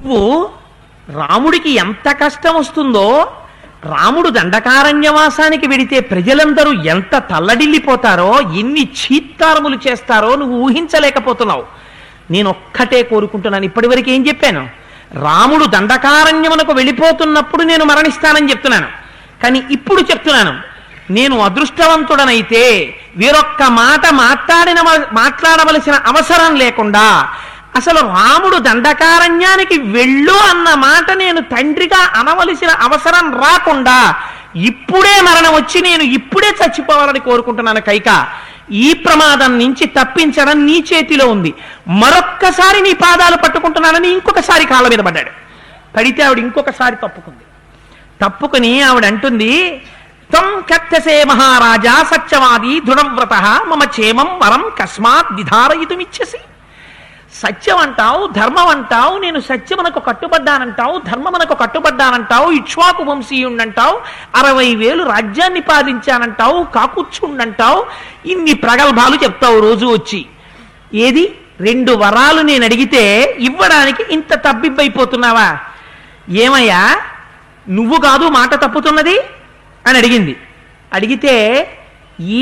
నువ్వు రాముడికి ఎంత కష్టం వస్తుందో, రాముడు దండకారణ్యవాసానికి వెడితే ప్రజలందరూ ఎంత తల్లడిల్లిపోతారో, ఎన్ని చీత్కారములు చేస్తారో నువ్వు ఊహించలేకపోతున్నావు. నేను ఒక్కటే కోరుకుంటున్నాను. ఇప్పటివరకు ఏం చెప్పాను? రాముడు దండకారణ్యమునకు వెళ్ళిపోతున్నప్పుడు నేను మరణిస్తానని చెప్తున్నాను. కానీ ఇప్పుడు చెప్తున్నాను, నేను అదృష్టవంతుడనైతే వీరొక్క మాట మాట్లాడవలసిన అవసరం లేకుండా, అసలు రాముడు దండకారణ్యానికి వెళ్ళు అన్న మాట నేను తండ్రిగా అనవలసిన అవసరం రాకుండా ఇప్పుడే మరణం వచ్చి నేను ఇప్పుడే చచ్చిపోవాలని కోరుకుంటున్నాను. కైక, ఈ ప్రమాదం నుంచి తప్పించడం నీ చేతిలో ఉంది. మరొక్కసారి నీ పాదాలు పట్టుకుంటున్నానని ఇంకొకసారి కాళ్ళ మీద పడ్డాడు. పడితే ఆవిడ ఇంకొకసారి తప్పుకుని ఆవిడ అంటుంది, త్వం కర్తసే మహారాజా సత్యవాది దృఢవ్రత మమ క్షేమం వరం కస్మాత్ విధారయితుమిచ్చసి. సత్యం అంటావు, ధర్మం అంటావు, నేను సత్యమునకు కట్టుబడ్డానంటావు, ధర్మమునకు కట్టుబడ్డానంటావు, ఇక్ష్వాకు వంశీయుండంటావు, 60,000 రాజ్యాన్ని పాలించానంటావు, కాకుచ్చుండంటావు, ఇన్ని ప్రగల్భాలు చెప్తావు రోజు వచ్చి. ఏది 2 వరాలు నేను అడిగితే ఇవ్వడానికి ఇంత తబ్బిబ్బైపోతున్నావా? ఏమయ్యా, నువ్వు కాదు మాట తప్పుతున్నది అని అడిగింది. అడిగితే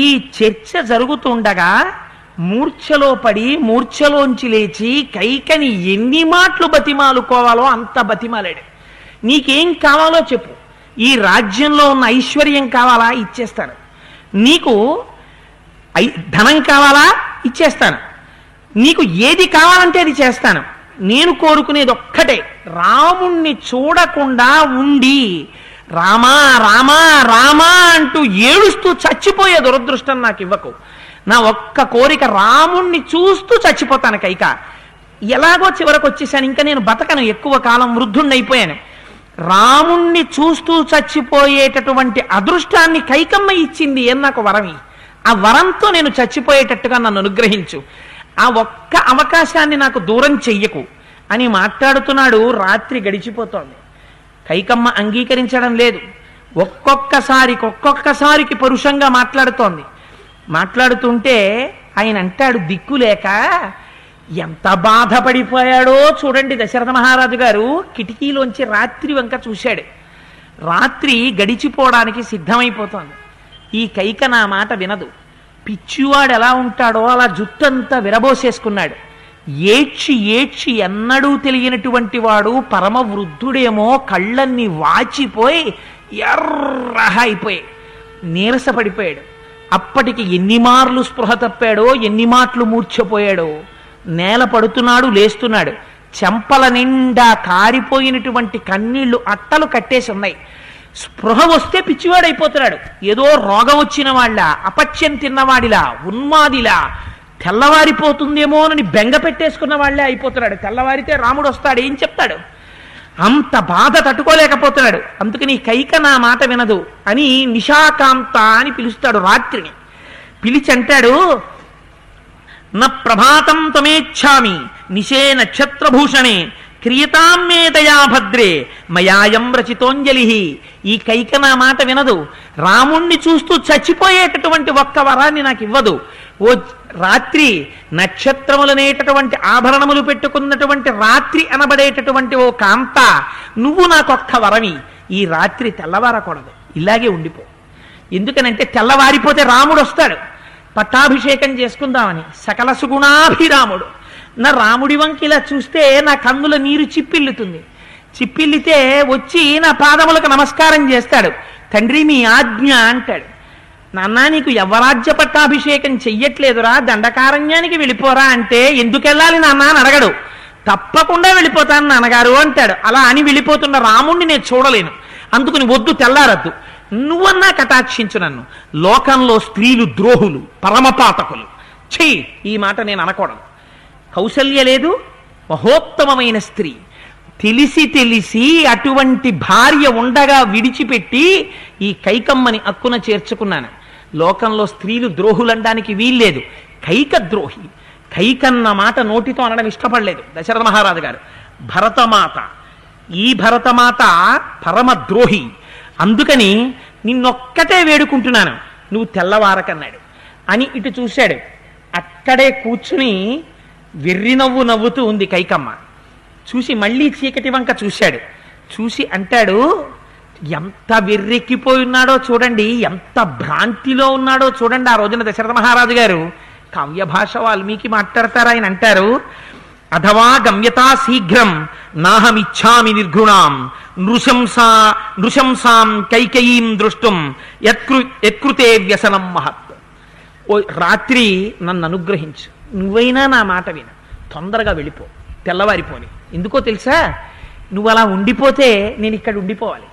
ఈ చర్చ జరుగుతుండగా మూర్ఛలో పడి మూర్ఛలోంచి లేచి కైకని ఎన్ని మాటలు బతిమాలుకోవాలో అంత బతిమాలాడు. నీకేం కావాలో చెప్పు, ఈ రాజ్యంలో ఉన్న ఐశ్వర్యం కావాలా? ఇచ్చేస్తాను. నీకు ధనం కావాలా? ఇచ్చేస్తాను. నీకు ఏది కావాలంటే అది చేస్తాను. నేను కోరుకునేది ఒక్కటే, రాముణ్ణి చూడకుండా ఉండి రామా రామా రామా అంటూ ఏడుస్తూ చచ్చిపోయే దురదృష్టం నాకు ఇవ్వకు. నా ఒక్క కోరిక, రాముణ్ణి చూస్తూ చచ్చిపోతాను కైక. ఎలాగో చివరకు వచ్చేసాను, ఇంకా నేను బతకను, ఎక్కువ కాలం వృద్ధుణ్ణైపోయాను. రాముణ్ణి చూస్తూ చచ్చిపోయేటటువంటి అదృష్టాన్ని కైకమ్మ ఇచ్చింది. ఏం నాకు వరమి, ఆ వరంతో నేను చచ్చిపోయేటట్టుగా నన్ను అనుగ్రహించు, ఆ ఒక్క అవకాశాన్ని నాకు దూరం చెయ్యకు అని మాట్లాడుతున్నాడు. రాత్రి గడిచిపోతోంది. కైకమ్మ అంగీకరించడం లేదు. ఒక్కొక్కసారికి పరుషంగా మాట్లాడుతోంది. మాట్లాడుతుంటే ఆయన అంటాడు దిక్కులేక, ఎంత బాధపడిపోయాడో చూడండి. దశరథ మహారాజు గారు కిటికీలోంచి రాత్రి వంక చూశాడు. రాత్రి గడిచిపోవడానికి సిద్ధమైపోతోంది. ఈ కైక నా మాట వినదు. పిచ్చివాడు ఎలా ఉంటాడో అలా జుట్టంతా విరబోసేసుకున్నాడు. ఏడ్చి ఎన్నడూ తెలియనటువంటి వాడు పరమ వృద్ధుడేమో కళ్ళన్ని వాచిపోయి ఎర్రహ అయిపోయి నీరసపడిపోయాడు. అప్పటికి ఎన్ని మార్లు స్పృహ తప్పాడో, ఎన్ని మాటలు మూర్ఛపోయాడో. నేల పడుతున్నాడు, లేస్తున్నాడు. చెంపల నిండా కారిపోయినటువంటి కన్నీళ్లు అట్టలు కట్టేసి ఉన్నాయి. స్పృహ వస్తే పిచ్చివాడైపోతున్నాడు. ఏదో రోగం వచ్చిన వాళ్ళ, అపత్యం తిన్నవాడిలా, ఉన్మాదిలా, తెల్లవారిపోతుందేమోనని బెంగ పెట్టేసుకున్న వాళ్ళే అయిపోతున్నాడు. తెల్లవారితే రాముడు వస్తాడు, ఏం చెప్తాడు? అంత బాధ తట్టుకోలేకపోతున్నాడు. అందుకని కైక నా మాట వినదు అని నిశాకాంత అని పిలుస్తాడు. రాత్రిని పిలిచి అంటాడు, న ప్రభాతం త్వమేచ్ఛామి నిశే నక్షత్రభూషణే క్రియతాం మే దయాభద్రే మయాయం రచితోంజలి. ఈ కైక నా మాట వినదు. రాముణ్ణి చూస్తూ చచ్చిపోయేటటువంటి ఒక్క వరాన్ని నాకు ఇవ్వదు. ఓ రాత్రి, నక్షత్రములనేటటువంటి ఆభరణములు పెట్టుకున్నటువంటి రాత్రి అనబడేటటువంటి ఓ కాంత, నువ్వు నాకొక్క వరమి. ఈ రాత్రి తెల్లవారకూడదు, ఇలాగే ఉండిపో. ఎందుకనంటే తెల్లవారిపోతే రాముడు వస్తాడు, పట్టాభిషేకం చేసుకుందామని. సకల సుగుణాభిరాముడు. నా రాముడి వంకి ఇలా చూస్తే నా కన్నుల నీరు చిప్పిల్లుతుంది. చిప్పిల్లితే వచ్చి నా పాదములకు నమస్కారం చేస్తాడు. తండ్రి మీ ఆజ్ఞ అంటాడు. నాన్న, నీకు యవ్వరాజ్య పట్టాభిషేకం చెయ్యట్లేదురా, దండకారణ్యానికి వెళ్ళిపోరా అంటే, ఎందుకు వెళ్ళాలి నాన్న అని అడగడు. తప్పకుండా వెళ్ళిపోతాను నాన్నగారు అంటాడు. అలా అని వెళ్ళిపోతున్న రాముణ్ణి నేను చూడలేను, అందుకుని వద్దు, తెల్లారద్దు, నువ్వన్నా కటాక్షించు నన్ను. లోకంలో స్త్రీలు ద్రోహులు, పరమపాతకులు. చెయ్యి, ఈ మాట నేను అనకూడదు. కౌసల్య లేదు, మహోత్తమమైన స్త్రీ. తెలిసి అటువంటి భార్య ఉండగా విడిచిపెట్టి ఈ కైకమ్మని అక్కున చేర్చుకున్నాను. లోకంలో స్త్రీలు ద్రోహులనడానికి వీల్లేదు. కైక ద్రోహి. కైకన్న మాట నోటితో అనడం ఇష్టపడలేదు దశరథ మహారాజు గారు. భరతమాత, ఈ భరతమాత పరమద్రోహి. అందుకని నిన్నొక్కటే వేడుకుంటున్నాను, నువ్వు తెల్లవారకన్నాడు అని ఇటు చూశాడు. అక్కడే కూర్చుని వెర్రి నవ్వు నవ్వుతూ ఉంది కైకమ్మ. చూసి మళ్ళీ చీకటి వంక చూశాడు. చూసి అంటాడు, ఎంత వెర్రెక్కిపోయి ఉన్నాడో చూడండి, ఎంత భ్రాంతిలో ఉన్నాడో చూడండి. ఆ రోజున దశరథ మహారాజు గారు కావ్య భాష వాల్మీకి మాట్లాడతారు. ఆయన అంటారు, అథవా గమ్యతా శీఘ్రం నాహమిచ్ఛామి నిర్ఘృణాం నృశంసాం కైకయీం దృష్టం యత్కృతే వ్యసనం మహత్. ఓ రాత్రి నన్ను అనుగ్రహించు, నువ్వైనా నా మాట విను, తొందరగా వెళ్ళిపో, తెల్లవారిపోని. ఎందుకో తెలుసా, నువ్వు అలా ఉండిపోతే నేను ఇక్కడ ఉండిపోవాలి.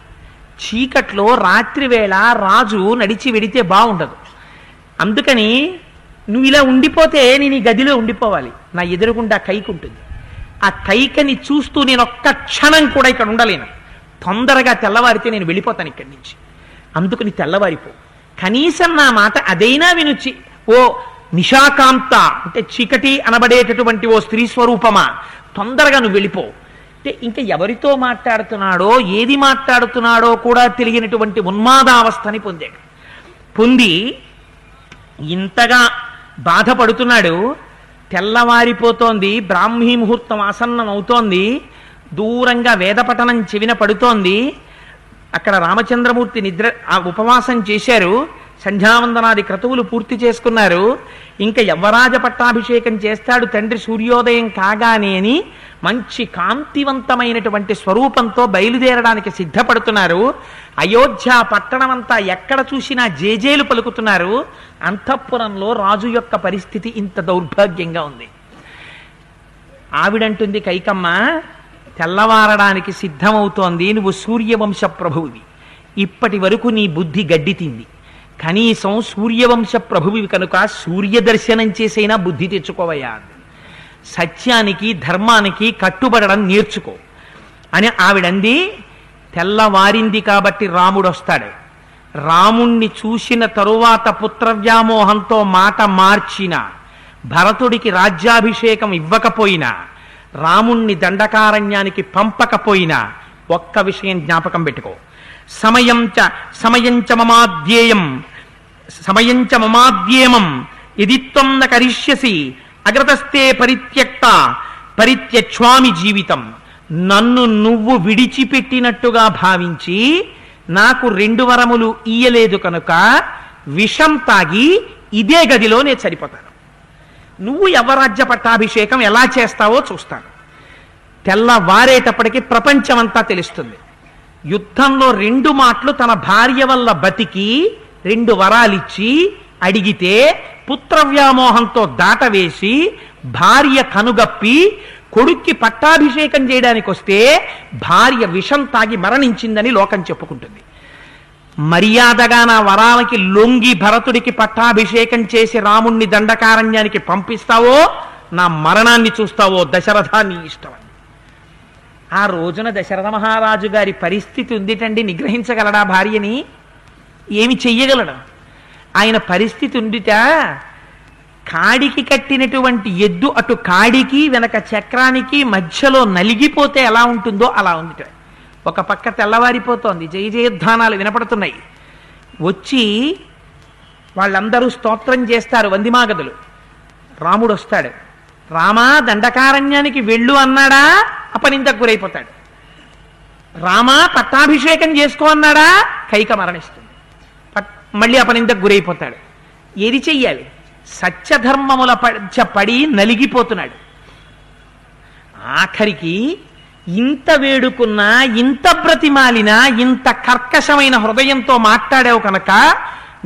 చీకట్లో రాత్రి వేళ రాజు నడిచి వెడితే బాగుండదు. అందుకని నువ్వు ఇలా ఉండిపోతే నేను ఈ గదిలో ఉండిపోవాలి. నా ఎదురుగుండా కైక ఉంటుంది. ఆ కైకని చూస్తూ నేను ఒక్క క్షణం కూడా ఇక్కడ ఉండలేను. తొందరగా తెల్లవారితే నేను వెళ్ళిపోతాను ఇక్కడి నుంచి. అందుకని తెల్లవారిపో, కనీసం నా మాట అదైనా వినుచి. ఓ నిశాకాంత అంటే చీకటి అనబడేటటువంటి ఓ స్త్రీ స్వరూపమా, తొందరగా నువ్వు వెళ్ళిపో అంటే ఇంకా ఎవరితో మాట్లాడుతున్నాడో ఏది మాట్లాడుతున్నాడో కూడా తెలియనటువంటి ఉన్మాదావస్థని పొందాడు. పొంది ఇంతగా బాధపడుతున్నాడు. తెల్లవారిపోతోంది, బ్రాహ్మీ ముహూర్తం ఆసన్నం అవుతోంది, దూరంగా వేదపఠనం చెవిన పడుతోంది. అక్కడ రామచంద్రమూర్తి ఉపవాసం చేశారు, సంధ్యావందనాది క్రతువులు పూర్తి చేసుకున్నారు. ఇంకా యవ్వరాజ పట్టాభిషేకం చేస్తాడు తండ్రి సూర్యోదయం కాగానే అని మంచి కాంతివంతమైనటువంటి స్వరూపంతో బయలుదేరడానికి సిద్ధపడుతున్నారు. అయోధ్య పట్టణమంతా ఎక్కడ చూసినా జేజేలు పలుకుతున్నారు. అంతఃపురంలో రాజు యొక్క పరిస్థితి ఇంత దౌర్భాగ్యంగా ఉంది. ఆవిడంటుంది కైకమ్మ, తెల్లవారడానికి సిద్ధమవుతోంది, నువ్వు సూర్యవంశ ప్రభువువి, ఇప్పటి వరకు నీ బుద్ధి గడ్డి తింది, కనీసం సూర్యవంశ ప్రభువి కనుక సూర్యదర్శనం చేసైనా బుద్ధి తెచ్చుకోవయ్యా, సత్యానికి ధర్మానికి కట్టుబడడం నేర్చుకో అని ఆవిడంది. తెల్లవారింది కాబట్టి రాముడు వస్తాడు. రాముణ్ణి చూసిన తరువాత పుత్రవ్యామోహంతో మాట మార్చిన, భరతుడికి రాజ్యాభిషేకం ఇవ్వకపోయినా, రాముణ్ణి దండకారణ్యానికి పంపకపోయినా ఒక్క విషయం జ్ఞాపకం పెట్టుకో, సమయంచ మమాద్యేమం యదిత్వం న కరిష్యసి అగ్రతస్తే పరిత్యక్ష్వామి జీవితం. నన్ను నువ్వు విడిచిపెట్టినట్టుగా భావించి నాకు 2 వరములు ఇయ్యలేదు కనుక విషం తాగి ఇదే గదిలో నేను సరిపోతాను. నువ్వు యవ్వరాజ్య పట్టాభిషేకం ఎలా చేస్తావో చూస్తాను. తెల్లవారేటప్పటికి ప్రపంచమంతా తెలుస్తుంది. యుద్ధంలో 2 మాటలు తన భార్య వల్ల బతికి 2 వరాలిచ్చి అడిగితే పుత్రవ్యామోహంతో దాటవేసి భార్య కనుగప్పి కొడుక్కి పట్టాభిషేకం చేయడానికి వస్తే భార్య విషం తాగి మరణించిందని లోకం చెప్పుకుంటుంది. మర్యాదగా నా వరాలకి లొంగి భరతుడికి పట్టాభిషేకం చేసి రాముణ్ణి దండకారణ్యానికి పంపిస్తావో నా మరణాన్ని చూస్తావో దశరథ నీ ఇష్టం. ఆ రోజున దశరథ మహారాజు గారి పరిస్థితి ఉందిటండి. నిగ్రహించగలడా భార్యని? ఏమి చెయ్యగలడు? ఆయన పరిస్థితి ఉందిట, కాడికి కట్టినటువంటి ఎద్దు అటు కాడికి వెనక చక్రానికి మధ్యలో నలిగిపోతే ఎలా ఉంటుందో అలా ఉందిట. ఒక పక్క తెల్లవారిపోతోంది, జయ జయధ్వానాలు వినపడుతున్నాయి. వచ్చి వాళ్ళందరూ స్తోత్రం చేస్తారు, వందిమాగదులు. రాముడు వస్తాడు. రామా దండకారణ్యానికి వెళ్ళు అన్నాడా, అపనిందకు గురైపోతాడు. రామా పట్టాభిషేకం చేసుకో అన్నాడా, కైక మరణిస్తుంది, మళ్ళీ అపనిందకు గురైపోతాడు. ఏది చెయ్యాలి? సత్యధర్మముల పడి నలిగిపోతున్నాడు. ఆఖరికి ఇంత వేడుకున్నా, ఇంత బ్రతిమాలినా, ఇంత కర్కశమైన హృదయంతో మాట్లాడావు కనుక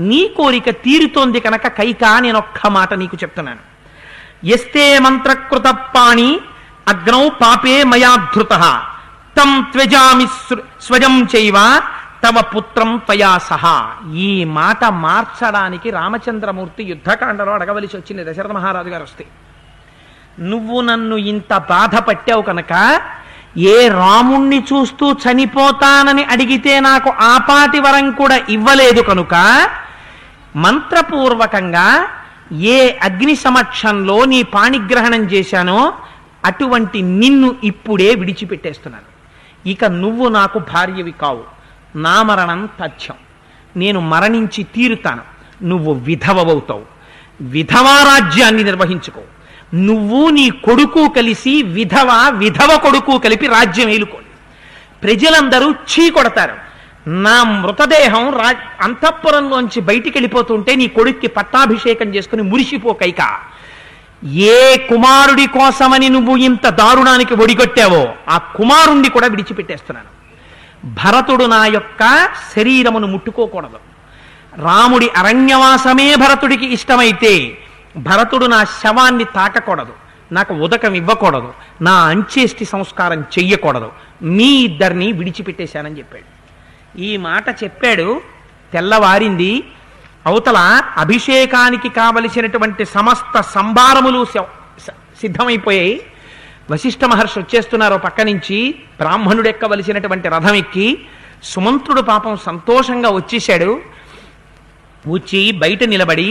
నీ కోరిక తీరుతోంది కనుక కైక నేనొక్క మాట నీకు చెప్తున్నాను. ఎస్తే మంత్రకృత పాణి అగ్నౌ పాపే మయాధృత తం త్వజామి స్వజం చైవ తవ పుత్రం త్వయా సహా. ఈ మాట మార్చడానికి రామచంద్రమూర్తి యుద్ధకాండలో అడగవలసి వచ్చింది దశరథ మహారాజు గారు వస్తే. నువ్వు నన్ను ఇంత బాధ పట్టావు కనుక ఏ రాముణ్ణి చూస్తూ చనిపోతానని అడిగితే నాకు ఆపాటి వరం కూడా ఇవ్వలేదు కనుక మంత్రపూర్వకంగా ఏ అగ్ని సమక్షంలో నీ పాణిగ్రహణం చేశానో అటువంటి నిన్ను ఇప్పుడే విడిచిపెట్టేస్తున్నాను. ఇక నువ్వు నాకు భార్యవి కావు. నా మరణం తథ్యం. నేను మరణించి తీరుతాను. నువ్వు విధవవుతావు. విధవారాజ్యాన్ని నిర్వహించుకో. నువ్వు నీ కొడుకు కలిసి విధవ కొడుకు కలిపి రాజ్యం ఏలుకోండి. ప్రజలందరూ చీ కొడతారు. నా మృతదేహం అంతఃపురంలోంచి బయటికి వెళ్ళిపోతుంటే నీ కొడుక్కి పట్టాభిషేకం చేసుకుని మురిసిపో కైక. ఏ కుమారుడి కోసమని నువ్వు ఇంత దారుణానికి ఒడిగొట్టావో ఆ కుమారుణ్ణి కూడా విడిచిపెట్టేస్తున్నాను. భరతుడు నా యొక్క శరీరమును ముట్టుకోకూడదు. రాముడి అరణ్యవాసమే భరతుడికి ఇష్టమైతే భరతుడు నా శవాన్ని తాకకూడదు, నాకు ఉదకం ఇవ్వకూడదు, నా అంచేష్టి సంస్కారం చెయ్యకూడదు. మీ ఇద్దరిని విడిచిపెట్టేశానని చెప్పాడు. ఈ మాట చెప్పాడు. తెల్లవారింది. అవతల అభిషేకానికి కావలసినటువంటి సమస్త సంభారములు సిద్ధమైపోయాయి. వశిష్ఠ మహర్షి వచ్చేస్తున్నారు పక్క నుంచి. బ్రాహ్మణుడు ఎక్కవలసినటువంటి రథం ఎక్కి సుమంత్రుడు పాపం సంతోషంగా వచ్చేశాడు. వచ్చి బయట నిలబడి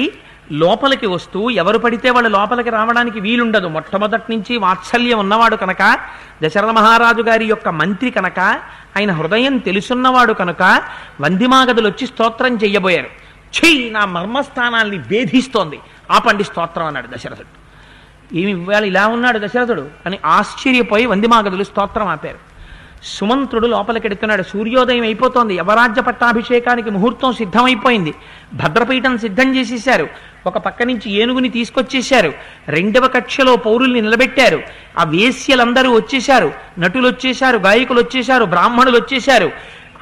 లోపలికి వస్తూ ఎవరు పడితే వాళ్ళు లోపలికి రావడానికి వీలుండదు. మొట్టమొదటి నుంచి వాత్సల్యం ఉన్నవాడు కనుక, దశరథ మహారాజు గారి యొక్క మంత్రి కనుక, ఆయన హృదయం తెలుసున్నవాడు కనుక వందిమాగదులు వచ్చి స్తోత్రం చెయ్యబోయారు. చెయ్యి నా మర్మస్థానాల్ని భేదిస్తోంది, ఆపండి స్తోత్రం అన్నాడు దశరథుడు. ఏమి ఇవ్వాలి ఇలా ఉన్నాడు దశరథుడు అని ఆశ్చర్యపోయి వందిమాగదులు స్తోత్రం ఆపారు. సుమంత్రుడు లోపలికెడుతున్నాడు. సూర్యోదయం అయిపోతోంది. యవరాజ్య పట్టాభిషేకానికి ముహూర్తం సిద్ధమైపోయింది. భద్రపీఠం సిద్ధం చేసేశారు. ఒక పక్క నుంచి ఏనుగుని తీసుకొచ్చేశారు. రెండవ కక్షలో పౌరుల్ని నిలబెట్టారు. ఆ వేశ్యలందరూ వచ్చేశారు. నటులు వచ్చేశారు, గాయకులు వచ్చేశారు, బ్రాహ్మణులు వచ్చేశారు.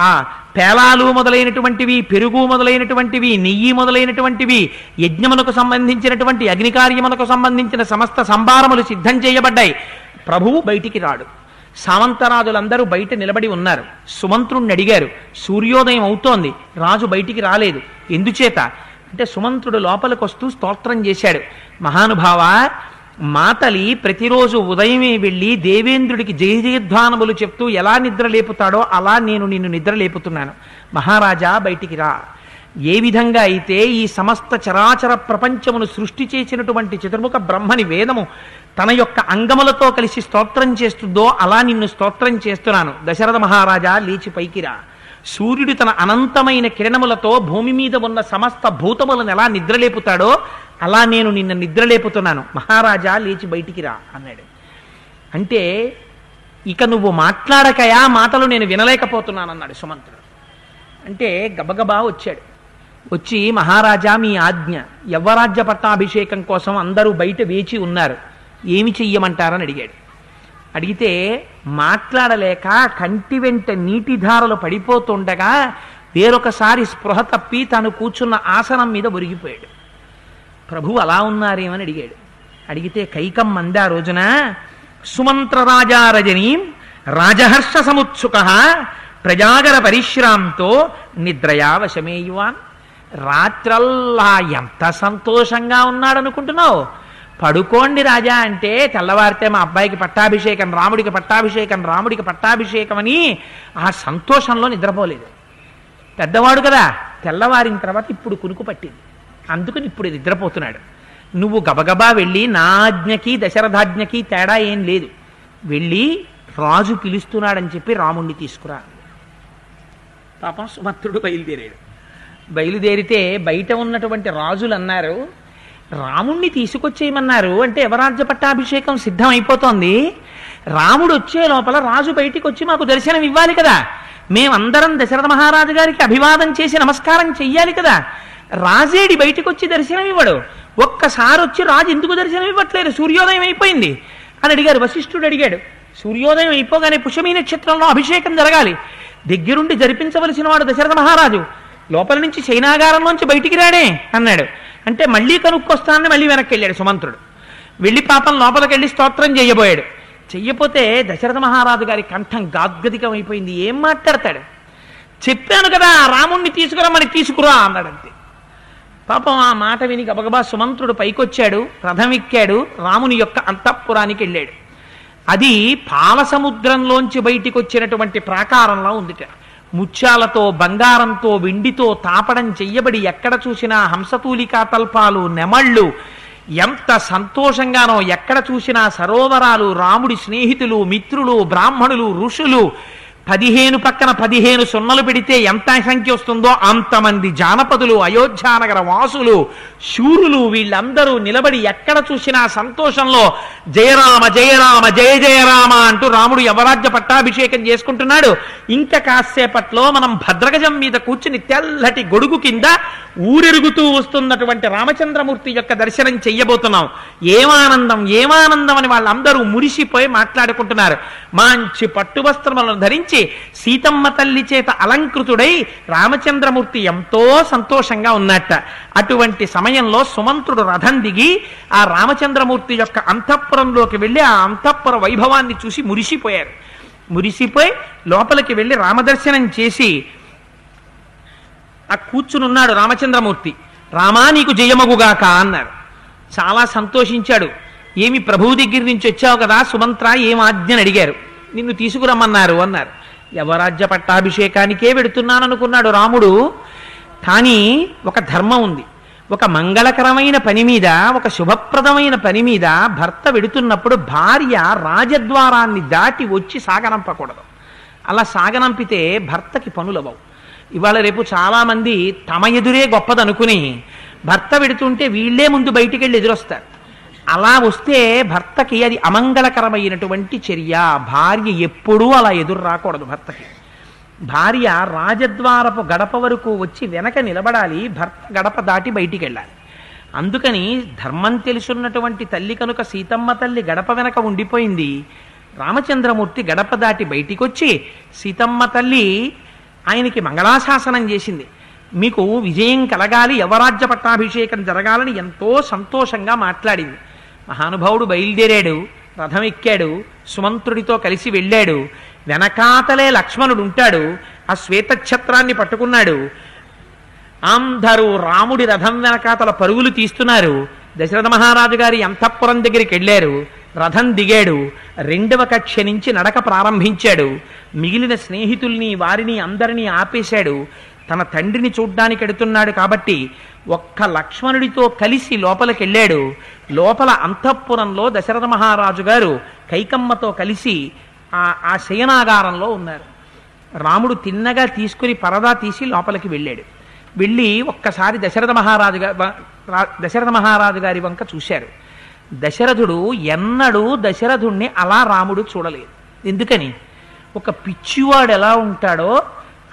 ఆ పేలాలు మొదలైనటువంటివి, పెరుగు మొదలైనటువంటివి, నెయ్యి మొదలైనటువంటివి, యజ్ఞమునకు సంబంధించినటువంటి అగ్నికార్యమునకు సంబంధించిన సమస్త సంభారములు సిద్ధం చేయబడ్డాయి. ప్రభువు బయటికి రాడు. సామంతరాజులందరూ బయట నిలబడి ఉన్నారు. సుమంత్రుణ్ణి అడిగారు. సూర్యోదయం అవుతోంది, రాజు బయటికి రాలేదు, ఎందుచేత అంటే సుమంత్రుడు లోపలికి వస్తూ స్తోత్రం చేశాడు. మహానుభావ, మాతలి ప్రతిరోజు ఉదయమే వెళ్ళి దేవేంద్రుడికి జయజయధ్వానములు చెప్తూ ఎలా నిద్ర లేపుతాడో అలా నేను నిన్ను నిద్ర లేపుతున్నాను. మహారాజా బయటికి రా. ఏ విధంగా అయితే ఈ సమస్త చరాచర ప్రపంచమును సృష్టి చేసినటువంటి చతుర్ముఖ బ్రహ్మని వేదము తన యొక్క అంగములతో కలిసి స్తోత్రం చేస్తుందో అలా నిన్ను స్తోత్రం చేస్తున్నాను. దశరథ మహారాజా లేచి పైకిరా. సూర్యుడు తన అనంతమైన కిరణములతో భూమి మీద ఉన్న సమస్త భూతములను ఎలా నిద్రలేపుతాడో అలా నేను నిన్ను నిద్రలేపుతున్నాను. మహారాజా లేచి బయటికి రా అన్నాడు. అంటే ఇక నువ్వు మాట్లాడకయా, మాటలు నేను వినలేకపోతున్నాను అన్నాడు సుమంత్రుడు. అంటే గబగబా వచ్చాడు. వచ్చి మహారాజా మీ ఆజ్ఞ, యవ్వరాజ్య పట్టాభిషేకం కోసం అందరూ బయట వేచి ఉన్నారు, ఏమి చెయ్యమంటారని అడిగాడు. అడిగితే మాట్లాడలేక కంటి వెంట నీటి ధారలు పడిపోతుండగా వేరొకసారి స్పృహ తప్పి తాను కూర్చున్న ఆసనం మీద ఒరిగిపోయాడు. ప్రభువు అలా ఉన్నారేమని అడిగాడు. అడిగితే కైకం మంది ఆ రోజున సుమంత్రరాజారజనీం రాజహర్ష సముత్సుక ప్రజాగర పరిశ్రాంతో నిద్రయా వశమేయువాన్. రాత్రల్లా ఎంత సంతోషంగా ఉన్నాడు అనుకుంటున్నావు? పడుకోండి రాజా అంటే తెల్లవారితే మా అబ్బాయికి పట్టాభిషేకం, రాముడికి పట్టాభిషేకం, రాముడికి పట్టాభిషేకం అని ఆ సంతోషంలో నిద్రపోలేదు. పెద్దవాడు కదా, తెల్లవారిన తర్వాత ఇప్పుడు కునుకు పట్టింది, అందుకని ఇప్పుడు నిద్రపోతున్నాడు. నువ్వు గబగబా వెళ్ళి నా ఆజ్ఞకి దశరథాజ్ఞకి తేడా ఏం లేదు, వెళ్ళి రాజు పిలుస్తున్నాడని చెప్పి రాముణ్ణి తీసుకురా. పాపం సుమంత్రుడు బయలుదేరాడు. బయలుదేరితే బయట ఉన్నటువంటి రాజులు అన్నారు, రాముణ్ణి తీసుకొచ్చేయమన్నారు అంటే యవరాజ్య పట్టాభిషేకం సిద్ధం అయిపోతోంది, రాముడు వచ్చే లోపల రాజు బయటికి వచ్చి మాకు దర్శనం ఇవ్వాలి కదా, మేమందరం దశరథ మహారాజు గారికి అభివాదం చేసి నమస్కారం చెయ్యాలి కదా, రాజేడి బయటికి వచ్చి దర్శనం ఇవ్వడు, ఒక్కసారి వచ్చి రాజు ఎందుకు దర్శనం ఇవ్వట్లేదు, సూర్యోదయం అయిపోయింది అని అడిగారు. వశిష్ఠుడు అడిగాడు. సూర్యోదయం అయిపోగానే పుష్యమీ నక్షత్రంలో అభిషేకం జరగాలి, దగ్గరుండి జరిపించవలసిన వాడు దశరథ మహారాజు, లోపల నుంచి శయనాగారంలోంచి బయటికి రాడే అన్నాడు. అంటే మళ్ళీ కనుక్కొస్తానని మళ్ళీ వెనక్కి వెళ్ళాడు సుమంత్రుడు. వెళ్ళి పాపం లోపలికి వెళ్ళి స్తోత్రం చెయ్యబోయాడు. చెయ్యపోతే దశరథ మహారాజు గారి కంఠం గాద్గదికం అయిపోయింది. ఏం మాట్లాడతాడు? చెప్పాను కదా రాముణ్ణి తీసుకురమ్మని, తీసుకురా అన్నాడంతే. పాపం ఆ మాట విని గబగబా సుమంత్రుడు పైకొచ్చాడు, రథం ఎక్కాడు, రాముని యొక్క అంతఃపురానికి వెళ్ళాడు. అది పాల సముద్రంలోంచి బయటికి వచ్చినటువంటి ప్రాకారంలో ఉందిట. ముత్యాలతో, బంగారంతో, వెండితో తాపడం చెయ్యబడి ఎక్కడ చూసినా హంసతూలికా తల్పాలు, నెమళ్ళు, ఎంత సంతోషంగానో ఎక్కడ చూసినా సరోవరాలు, రాముడి స్నేహితులు, మిత్రులు, బ్రాహ్మణులు, ఋషులు, 15 పక్కన 15 సున్నలు పెడితే ఎంత సంఖ్య వస్తుందో అంతమంది జానపదులు, అయోధ్యానగర వాసులు, శూరులు వీళ్ళందరూ నిలబడి ఎక్కడ చూసినా సంతోషంలో జయరామ జయరామ జయ జయరామ అంటూ రాముడు యవరాజ్య పట్టాభిషేకం చేసుకుంటున్నాడు. ఇంకా కాసేపట్లో మనం భద్రగజం మీద కూర్చుని తెల్లటి గొడుగు కింద ఊరెరుగుతూ వస్తున్నటువంటి రామచంద్రమూర్తి యొక్క దర్శనం చెయ్యబోతున్నాం. ఏమానందం ఏమానందం అని వాళ్ళందరూ మురిసిపోయి మాట్లాడుకుంటున్నారు. మంచి పట్టు వస్త్రములను ధరించి సీతమ్మ తల్లి చేత అలంకృతుడై రామచంద్రమూర్తి ఎంతో సంతోషంగా ఉన్నట్ట. అటువంటి సమయంలో సుమంత్రుడు రథం దిగి ఆ రామచంద్రమూర్తి యొక్క అంతఃపురంలోకి వెళ్ళి ఆ అంతఃపుర వైభవాన్ని చూసి మురిసిపోయారు. మురిసిపోయి లోపలికి వెళ్ళి రామదర్శనం చేసి ఆ కూర్చునున్నాడు రామచంద్రమూర్తి. రామా నీకు జయమగుగాక అన్నారు. చాలా సంతోషించాడు. ఏమి ప్రభువు దగ్గర నుంచి వచ్చావు కదా సుమంత్ర, ఏం ఆజ్ఞని అడిగారు. నిన్ను తీసుకురమ్మన్నారు అన్నారు. యవరాజ్య పట్టాభిషేకానికే వెడుతున్నాననుకున్నాడు రాముడు. కానీ ఒక ధర్మం ఉంది. ఒక మంగళకరమైన పని మీద, ఒక శుభప్రదమైన పని మీద భర్త వెడుతున్నప్పుడు భార్య రాజద్వారాన్ని దాటి వచ్చి సాగనంపకూడదు. అలా సాగనంపితే భర్తకి పనులవవు. ఇవాళ రేపు చాలామంది తమ ఎదురే గొప్పదనుకుని భర్త వెడుతుంటే వీళ్లే ముందు బయటికి వెళ్ళి ఎదురొస్తారు. అలా వస్తే భర్తకి అది అమంగళకరమైనటువంటి చర్య. భార్య ఎప్పుడూ అలా ఎదురు రాకూడదు భర్తకి. భార్య రాజద్వారపు గడప వరకు వచ్చి వెనక నిలబడాలి, భర్త గడప దాటి బయటికి వెళ్ళాలి. అందుకని ధర్మం తెలుసున్నటువంటి తల్లి కనుక సీతమ్మ తల్లి గడప వెనక ఉండిపోయింది. రామచంద్రమూర్తి గడప దాటి బయటికి వచ్చి సీతమ్మ తల్లి ఆయనకి మంగళాశాసనం చేసింది. మీకు విజయం కలగాలి, యవరాజ్య పట్టాభిషేకం జరగాలని ఎంతో సంతోషంగా మాట్లాడింది. మహానుభావుడు బయలుదేరాడు, రథం ఎక్కాడు, సుమంత్రుడితో కలిసి వెళ్ళాడు. వెనకాతలే లక్ష్మణుడు ఉంటాడు. ఆ శ్వేతఛత్రాన్ని పట్టుకున్నాడు. అందరూ రాముడి రథం వెనకాతల పరుగులు తీస్తున్నారు. దశరథ మహారాజు గారి అంతఃపురం దగ్గరికి వెళ్ళారు. రథం దిగాడు. 2వ కక్ష నుంచి నడక ప్రారంభించాడు. మిగిలిన స్నేహితుల్ని వారిని అందరినీ ఆపేశాడు. తన తండ్రిని చూడ్డానికి ఎడుతున్నాడు కాబట్టి ఒక్క లక్ష్మణుడితో కలిసి లోపలికి వెళ్ళాడు. లోపల అంతఃపురంలో దశరథ మహారాజు గారు కైకమ్మతో కలిసి ఆ శయనాగారంలో ఉన్నారు. రాముడు తిన్నగా తీసుకుని పరదా తీసి లోపలికి వెళ్ళాడు. వెళ్ళి ఒక్కసారి దశరథ మహారాజు గారి వంక చూశారు. దశరథుడు ఎన్నడూ దశరథుణ్ణి అలా రాముడు చూడలేదు. ఎందుకని? ఒక పిచ్చివాడు ఎలా ఉంటాడో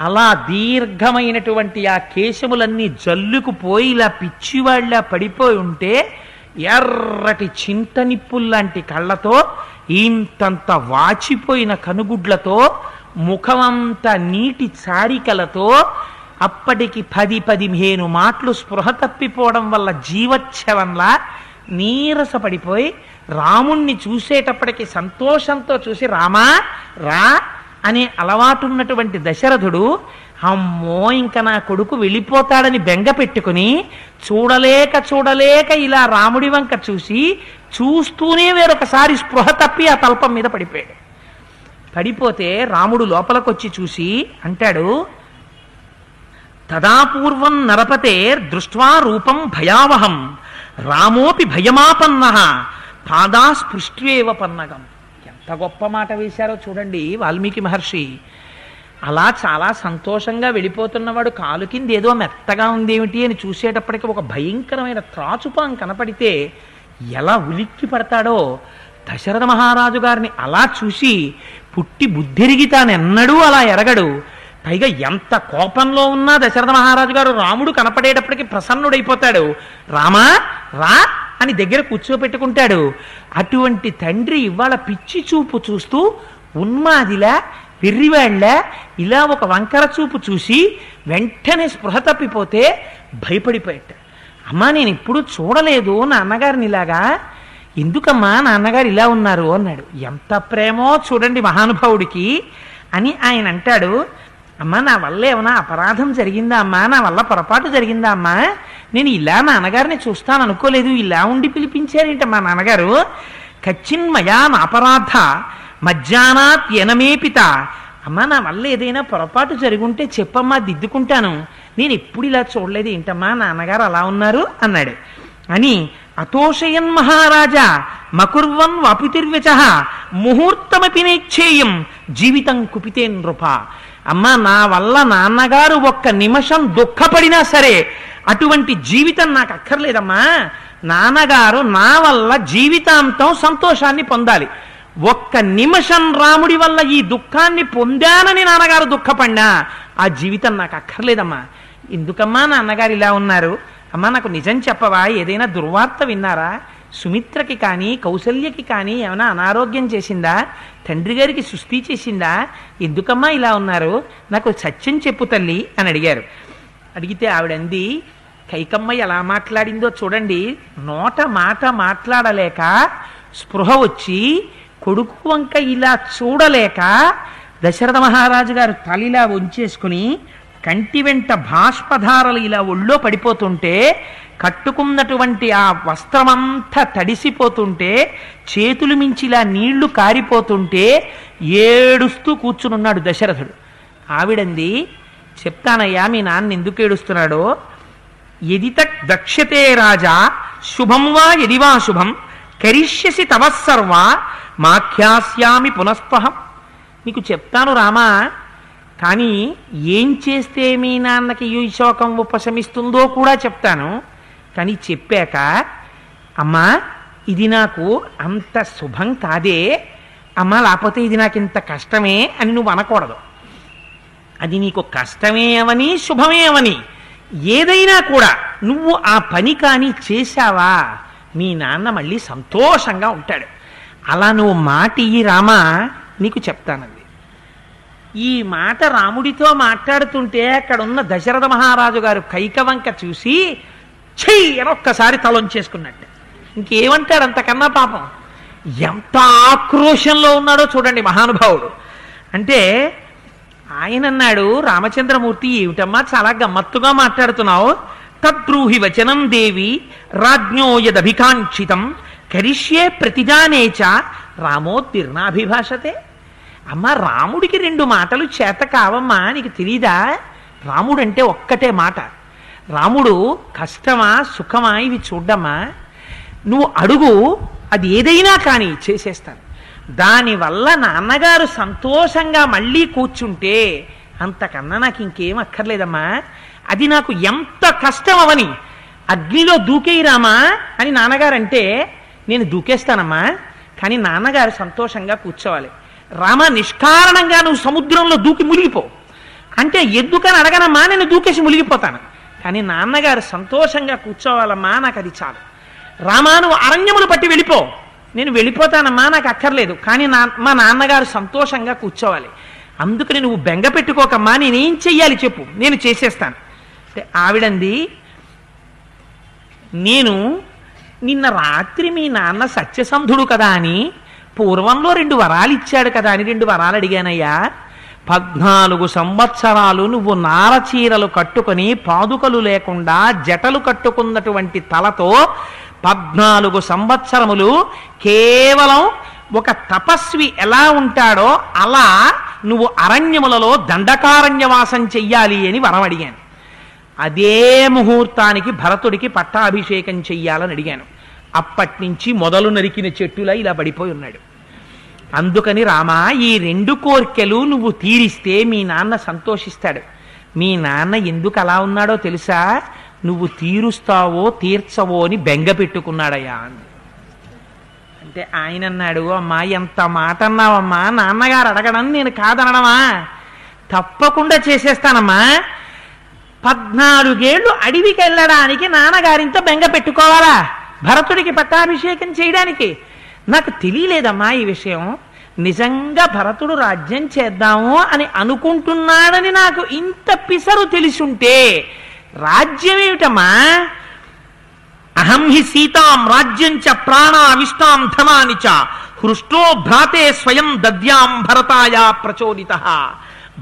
అలా దీర్ఘమైనటువంటి ఆ కేశములన్నీ జల్లుకుపోయి ఇలా పిచ్చివాళ్ళ పడిపోయి ఉంటే, ఎర్రటి చింతనిప్పుల్లాంటి కళ్ళతో, ఇంతంత వాచిపోయిన కనుగుడ్లతో, ముఖమంతా నీటి చారికలతో, అప్పటికి 10-15 మాటలు స్పృహ తప్పిపోవడం వల్ల జీవచ్ఛవంలా నీరసపడిపోయి రాముణ్ణి చూసేటప్పటికి సంతోషంతో చూసి రామా రా అనే అలవాటున్నటువంటి దశరథుడు అమ్మో ఇంకా నా కొడుకు వెళ్ళిపోతాడని బెంగ పెట్టుకుని చూడలేక ఇలా రాముడి వంక చూస్తూనే వేరొకసారి స్పృహ తప్పి ఆ తల్పం మీద పడిపోయాడు. పడిపోతే రాముడు లోపలికొచ్చి చూసి అంటాడు, తదాపూర్వం నరపతే దృష్ట్వా రూపం భయావహం రామోపి భయమాపన్నః పాదాస్పృష్ట్వేవ పన్నగం. ఎంత గొప్ప మాట వేశారో చూడండి వాల్మీకి మహర్షి. అలా చాలా సంతోషంగా వెళ్ళిపోతున్నవాడు కాలు కింద ఏదో మెత్తగా ఉందేమిటి అని చూసేటప్పటికి ఒక భయంకరమైన త్రాచుపాం కనపడితే ఎలా ఉలిక్కి పడతాడో, దశరథ మహారాజు గారిని అలా చూసి పుట్టి బుద్ధిరిగి తానెన్నడూ అలా ఎరగడు. పైగా ఎంత కోపంలో ఉన్నా దశరథ మహారాజు గారు రాముడు కనపడేటప్పటికి ప్రసన్నుడైపోతాడు. రామా రా అని దగ్గర కూర్చోపెట్టుకుంటాడు. అటువంటి తండ్రి ఇవాళ పిచ్చి చూపు చూస్తూ ఉన్మాదిలా వెర్రివాళ్ళ ఇలా ఒక వంకర చూపు చూసి వెంటనే స్పృహ తప్పిపోతే భయపడిపోయాట. అమ్మా నేను ఇప్పుడు చూడలేదు నాన్నగారిని ఇలాగా, ఎందుకమ్మా నాన్నగారు ఇలా ఉన్నారు అన్నాడు. ఎంత ప్రేమో చూడండి మహానుభావుడికి అని ఆయన అంటాడు, అమ్మా నా వల్ల ఏమైనా అపరాధం జరిగిందా అమ్మా, నా వల్ల పొరపాటు జరిగిందా అమ్మా, నేను ఇలా నాన్నగారిని చూస్తాను అనుకోలేదు, ఇలా ఉండి పిలిపించారేంట మా నాన్నగారు, కచ్చిన్మయా నాపరాధ మజ్జానాత్ ఎనమేపిత, అమ్మా నా వల్ల ఏదైనా పొరపాటు జరుగుంటే చెప్పమ్మా దిద్దుకుంటాను, నేను ఎప్పుడు ఇలా చూడలేదు ఏంటమ్మా నాన్నగారు అలా ఉన్నారు అన్నాడు. అని అతోషయన్ మహారాజా మకుర్వన్ వాపితిర్వచ ముహూర్తమపి నైచ్ఛేయం జీవితం కుపితే నృప. అమ్మ, నా వల్ల నాన్నగారు ఒక్క నిమిషం దుఃఖపడినా సరే అటువంటి జీవితం నాకు అక్కర్లేదమ్మా. నాన్నగారు నా వల్ల జీవితాంతం సంతోషాన్ని పొందాలి. ఒక్క నిమిషం రాముడి వల్ల ఈ దుఃఖాన్ని పొందానని నాన్నగారు దుఃఖపడినా ఆ జీవితం నాకు అక్కర్లేదమ్మా. ఎందుకమ్మా నాన్నగారు ఇలా ఉన్నారు? అమ్మా, నాకు నిజం చెప్పవా? ఏదైనా దుర్వార్త విన్నారా? సుమిత్రకి కానీ కౌసల్యకి కానీ ఏమైనా అనారోగ్యం చేసిందా? తండ్రి గారికి సుస్థి చేసిందా? ఎందుకమ్మా ఇలా ఉన్నారు? నాకు సత్యం చెప్పు తల్లి అని అడిగారు. అడిగితే ఆవిడంది, కైకమ్మ ఎలా మాట్లాడిందో చూడండి. నోట మాట మాట్లాడలేక స్పృహ వచ్చి కొడుకు వంక ఇలా చూడలేక దశరథ మహారాజు గారు తలిలా వంచేసుకుని కంటి వెంట బాష్పధారలు ఇలా ఒళ్ళో పడిపోతుంటే, కట్టుకున్నటువంటి ఆ వస్త్రమంతా తడిసిపోతుంటే, చేతులు మించిలా నీళ్లు కారిపోతుంటే ఏడుస్తూ కూర్చునున్నాడు దశరథుడు. ఆవిడంది, చెప్తానయ్యా మీ నాన్న ఎందుకు ఏడుస్తున్నాడో. ఎదిత దక్ష్యతే రాజా శుభం వా ఎదివా శుభం కరిష్యసి తవస్సర్వ మాఖ్యాస్యామి పునఃస్పహం. నీకు చెప్తాను రామా, కానీ ఏం చేస్తే మీ నాన్నకి ఈ శోకం ఉపశమిస్తుందో కూడా చెప్తాను. కానీ చెప్పాక, అమ్మా ఇది నాకు అంత శుభం కాదే అమ్మా, లేకపోతే ఇది నాకు ఇంత కష్టమే అని నువ్వు అనకూడదు. అది నీకు కష్టమే అవని శుభమే అవని ఏదైనా కూడా నువ్వు ఆ పని కానీ చేశావా మీ నాన్న మళ్ళీ సంతోషంగా ఉంటాడు. అలా నువ్వు మాట ఇయ్యి రామా, నీకు చెప్తానంది. ఈ మాట రాముడితో మాట్లాడుతుంటే అక్కడున్న దశరథ మహారాజు గారు కైకవంక చూసి చెయ్యి అని ఒక్కసారి తలొంచేసుకున్నట్టు. ఇంకేమంటాడు అంతకన్నా? పాపం ఎంత ఆక్రోశంలో ఉన్నాడో చూడండి మహానుభావుడు. అంటే ఆయన అన్నాడు, రామచంద్రమూర్తి ఏమిటమ్మా చాలా గమ్మత్తుగా మాట్లాడుతున్నావు. తద్బ్రూహి వచనం దేవి రాజ్ఞో యదభికాంక్షితం కరిష్యే ప్రతిజానేచ రామోత్తీర్ణాభిభాషతే. అమ్మ, రాముడికి 2 మాటలు చేత కావమ్మా, నీకు తెలీదా? రాముడంటే ఒక్కటే మాట. రాముడు కష్టమా సుఖమా ఇవి చూడ్డమ్మా. నువ్వు అడుగు, అది ఏదైనా కానీ చేసేస్తాను. దానివల్ల నాన్నగారు సంతోషంగా మళ్ళీ కూర్చుంటే అంతకన్నా నాకు ఇంకేం అక్కర్లేదమ్మా. అది నాకు ఎంత కష్టం అవని. అగ్నిలో దూకేయిరామా అని నాన్నగారు అంటే నేను దూకేస్తానమ్మా, కానీ నాన్నగారు సంతోషంగా కూర్చోవాలి. రామ, నిష్కారణంగా నువ్వు సముద్రంలో దూకి మునిగిపో అంటే ఎందుకని అడగనమ్మా, నేను దూకేసి మునిగిపోతాను. కానీ నాన్నగారు సంతోషంగా కూర్చోవాలమ్మా, నాకు అది చాలు. రామా, నువ్వు అరణ్యములు పట్టి వెళ్ళిపో, నేను వెళ్ళిపోతానమ్మా, నాకు అక్కర్లేదు. కానీ మా నాన్నగారు సంతోషంగా కూర్చోవాలి. అందుకని నువ్వు బెంగ పెట్టుకోకమ్మా, నేనేం చెయ్యాలి చెప్పు, నేను చేసేస్తాను. అంటే ఆవిడంది, నేను నిన్న రాత్రి మీ నాన్న సత్యసంధుడు కదా అని పూర్వంలో 2 వరాలు ఇచ్చాడు కదా అని 2 వరాలు అడిగానయ్యా. 14 సంవత్సరాలు నువ్వు నారచీరలు కట్టుకొని పాదుకలు లేకుండా జటలు కట్టుకున్నటువంటి తలతో 14 సంవత్సరములు కేవలం ఒక తపస్వి ఎలా ఉంటాడో అలా నువ్వు అరణ్యములలో దండకారణ్యవాసం చెయ్యాలి అని వరం అడిగాను. అదే ముహూర్తానికి భరతుడికి పట్టాభిషేకం చెయ్యాలని అడిగాను. అప్పటి నుంచి మొదలు నరికిన చెట్టులా ఇలా పడిపోయి ఉన్నాడు. అందుకని రామా, ఈ 2 కోర్కెలు నువ్వు తీరిస్తే మీ నాన్న సంతోషిస్తాడు. మీ నాన్న ఎందుకు అలా ఉన్నాడో తెలుసా? నువ్వు తీరుస్తావో తీర్చవో అని బెంగ పెట్టుకున్నాడయ్యా. అంటే ఆయన అన్నాడు, అమ్మా ఎంత మాట అన్నావమ్మా, నాన్నగారు అడగడం నేను కాదనడమా, తప్పకుండా చేసేస్తానమ్మా. 14 ఏళ్ళు అడవికి వెళ్ళడానికి నాన్నగారింత బెంగ పెట్టుకోవాలా భరతుడికి పట్టాభిషేకం చేయడానికి? నాకు తెలియలేదమ్మా ఈ విషయం. నిజంగా భరతుడు రాజ్యం చేద్దాము అని అనుకుంటున్నాడని నాకు ఇంత పిసరు తెలిసుంటే రాజ్యం ఏమిటమ్మా? అహం హి సీతాం రాజ్యం చ ప్రాణావిష్టాం ధనాని చ హృష్టో భ్రాతే స్వయం దద్యాం భరతాయ ప్రచోదిత.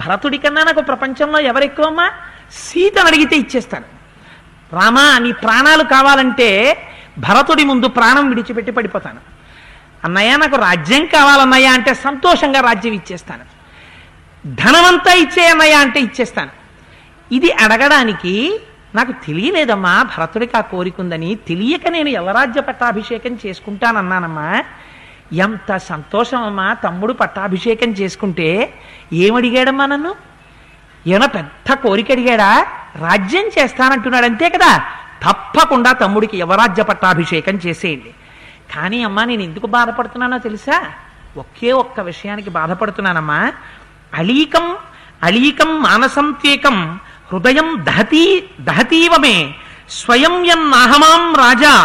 భరతుడి కన్నా నాకు ప్రపంచంలో ఎవరెక్కువమ్మా? సీతను అడిగితే ఇచ్చేస్తాను. రామా, నీ ప్రాణాలు కావాలంటే భరతుడి ముందు ప్రాణం విడిచిపెట్టి పడిపోతాను. అన్నయ్య, నాకు రాజ్యం కావాలన్నయ్య అంటే సంతోషంగా రాజ్యం ఇచ్చేస్తాను. ధనమంతా ఇచ్చే అన్నయ్య అంటే ఇచ్చేస్తాను. ఇది అడగడానికి నాకు తెలియలేదమ్మా భరతుడికి ఆ కోరిక ఉందని. తెలియక నేను యవరాజ్య పట్టాభిషేకం చేసుకుంటానన్నానమ్మా. ఎంత సంతోషమమ్మా తమ్ముడు పట్టాభిషేకం చేసుకుంటే. ఏమడిగాడమ్మా నన్ను? ఏమైనా పెద్ద కోరిక అడిగాడా? రాజ్యం చేస్తానంటున్నాడు అంతే కదా. తప్పకుండా తమ్ముడికి యువరాజ్య పట్టాభిషేకం చేసేయండి. కానీ అమ్మా నేను ఎందుకు బాధపడుతున్నానో తెలుసా? ఒకే ఒక్క విషయానికి బాధపడుతున్నానమ్మా. అళీకం అళీకం మానసం త్యేకం హృదయం దహతీవమే స్వయం యన్నాహమాం రాజా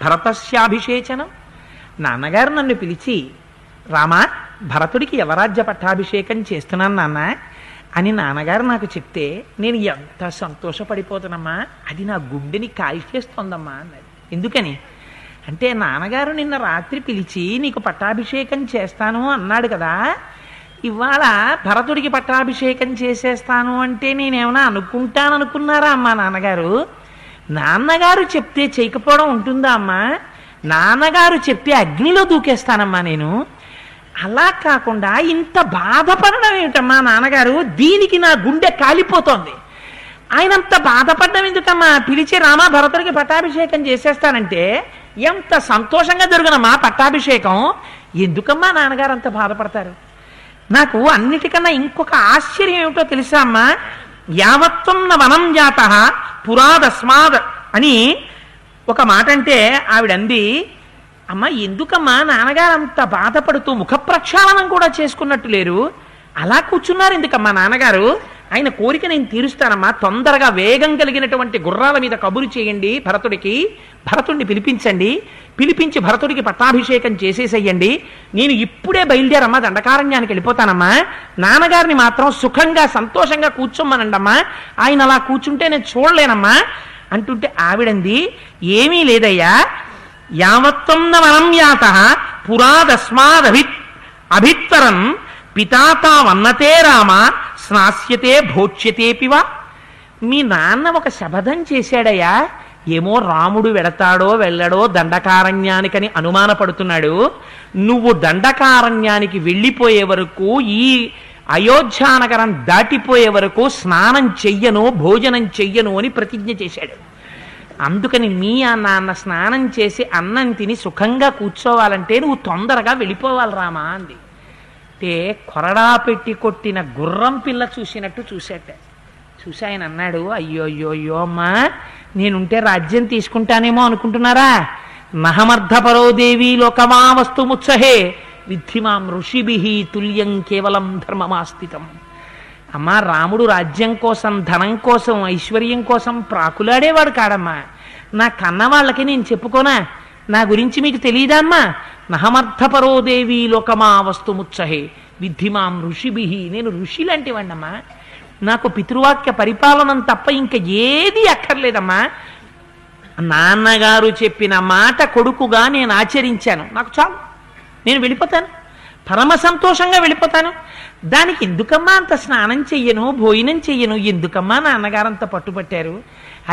భరతస్యాభిషేచనం. నాన్నగారు నన్ను పిలిచి, రామా భరతుడికి యువరాజ్య పట్టాభిషేకం చేస్తున్నాను నాన్న అని నాన్నగారు నాకు చెప్తే నేను ఎంత సంతోషపడిపోతానమ్మా. అది నా గుండెని కాల్చేస్తోందమ్మా అన్నది. ఎందుకని అంటే నాన్నగారు నిన్న రాత్రి పిలిచి నీకు పట్టాభిషేకం చేస్తాను అన్నాడు కదా. ఇవాళ భరతుడికి పట్టాభిషేకం చేసేస్తాను అంటే నేనేమైనా అనుకుంటాననుకున్నారా అమ్మా నాన్నగారు? నాన్నగారు చెప్తే చేయకపోవడం ఉంటుందా అమ్మా? నాన్నగారు చెప్తే అగ్నిలో దూకేస్తానమ్మా నేను. అలా కాకుండా ఇంత బాధపడడం ఏమిటమ్మా నాన్నగారు? దీనికి నా గుండె కాలిపోతోంది. ఆయనంత బాధపడడం ఎందుకమ్మా? పిలిచి రామా భరతుడికి పట్టాభిషేకం చేసేస్తానంటే ఎంత సంతోషంగా జరుగునమ్మా పట్టాభిషేకం. ఎందుకమ్మా నాన్నగారు అంత బాధపడతారు? నాకు అన్నిటికన్నా ఇంకొక ఆశ్చర్యం ఏమిటో తెలుసా అమ్మా? యావత్వం న వనం జాత పురాదస్మాద్ అని ఒక మాట అంటే ఆవిడంది, అమ్మ ఎందుకమ్మా నాన్నగారు అంత బాధపడుతూ ముఖ ప్రక్షాళనం కూడా చేసుకున్నట్టు లేరు? అలా కూర్చున్నారు ఎందుకమ్మా నాన్నగారు? ఆయన కోరిక నేను తీరుస్తానమ్మా. తొందరగా వేగం కలిగినటువంటి గుర్రాల మీద కబురు చేయండి భరతుడికి. భరతుడిని పిలిపించండి. పిలిపించి భరతుడికి పట్టాభిషేకం చేసేసేయండి. నేను ఇప్పుడే బయలుదేరమ్మా దండకారణ్యానికి వెళ్ళిపోతానమ్మా. నాన్నగారిని మాత్రం సుఖంగా సంతోషంగా కూర్చోమ్మనండమ్మా. ఆయన అలా కూర్చుంటే నేను చూడలేనమ్మా అంటుంటే ఆవిడంది, ఏమీ లేదయ్యా. యావత్వం న వనం యాత పురాదస్మాదభిత్తరం పితాతావన్నతే రామ స్నాస్యతే భోచ్యతే పివా. మీ నాన్న ఒక శపథం చేశాడయ్యా. ఏమో రాముడు వెడతాడో వెళ్ళడో దండకారణ్యానికని అనుమానపడుతున్నాడు. నువ్వు దండకారణ్యానికి వెళ్ళిపోయే వరకు, ఈ అయోధ్యానగరం దాటిపోయే వరకు స్నానం చెయ్యను భోజనం చెయ్యను అని ప్రతిజ్ఞ చేశాడు. అందుకని మీ నాన్న స్నానం చేసి అన్నం తిని సుఖంగా కూర్చోవాలంటే నువ్వు తొందరగా వెళ్ళిపోవాలి రామా అంది. అంటే కొరడా పెట్టి కొట్టిన గుర్రం పిల్ల చూసినట్టు చూసేట. చూసి ఆయన అన్నాడు, అయ్యో అయ్యో అయ్యో అమ్మా నేనుంటే రాజ్యం తీసుకుంటానేమో అనుకుంటున్నారా? నహమర్ధపరోదేవి లోకమా వస్తుముత్సహే విద్ధిమాం ఋషిభిః తుల్యం కేవలం ధర్మమాస్థితం. అమ్మా రాముడు రాజ్యం కోసం, ధనం కోసం, ఐశ్వర్యం కోసం ప్రాకులాడేవాడు కాడమ్మా. నా కన్న వాళ్ళకి నేను చెప్పుకోనా? నా గురించి మీకు తెలియదా అమ్మా? నహమర్థపరోదేవి లోకమా వస్తుముత్సహే విద్ధిమాం ఋషిభిః. నేను ఋషి లాంటివాణ్ణమ్మా. నాకు పితృవాక్య పరిపాలనం తప్ప ఇంకా ఏది అక్కర్లేదమ్మా. నాన్నగారు చెప్పిన మాట కొడుకుగా నేను ఆచరించాను, నాకు చాలు. నేను వెళ్ళిపోతాను, పరమ సంతోషంగా వెళ్ళిపోతాను. దానికి ఎందుకమ్మా అంత స్నానం చెయ్యను భోజనం చెయ్యను? ఎందుకమ్మా నాన్నగారు అంత పట్టుపట్టారు?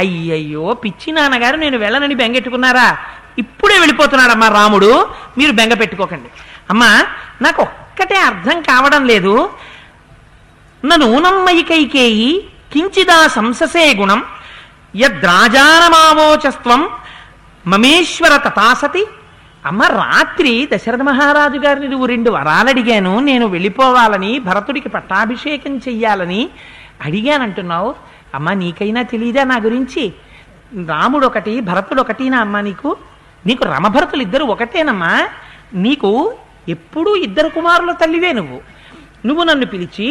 అయ్యయ్యో పిచ్చి నాన్నగారు నేను వెళ్ళనని బెంగెట్టుకున్నారా? ఇప్పుడే వెళ్ళిపోతున్నాడమ్మా రాముడు, మీరు బెంగ పెట్టుకోకండి. అమ్మా నాకు ఒక్కటే అర్థం కావడం లేదు. నూనం మయి కైకేయి కించిదా సంససే గుణం యద్రాజానమావోచస్త్వం మమేశ్వర తథాసతి. అమ్మ రాత్రి దశరథ మహారాజు గారిని నువ్వు 2 వరాలు అడిగాను, నేను వెళ్ళిపోవాలని, భరతుడికి పట్టాభిషేకం చెయ్యాలని అడిగానంటున్నావు. అమ్మ నీకైనా తెలీదా నా గురించి? రాముడు ఒకటి భరతుడు ఒకటినా అమ్మా? నీకు రమభరతులు ఇద్దరు ఒకటేనమ్మా. నీకు ఎప్పుడూ 2 కుమారుల తల్లివే నువ్వు నన్ను పిలిచి,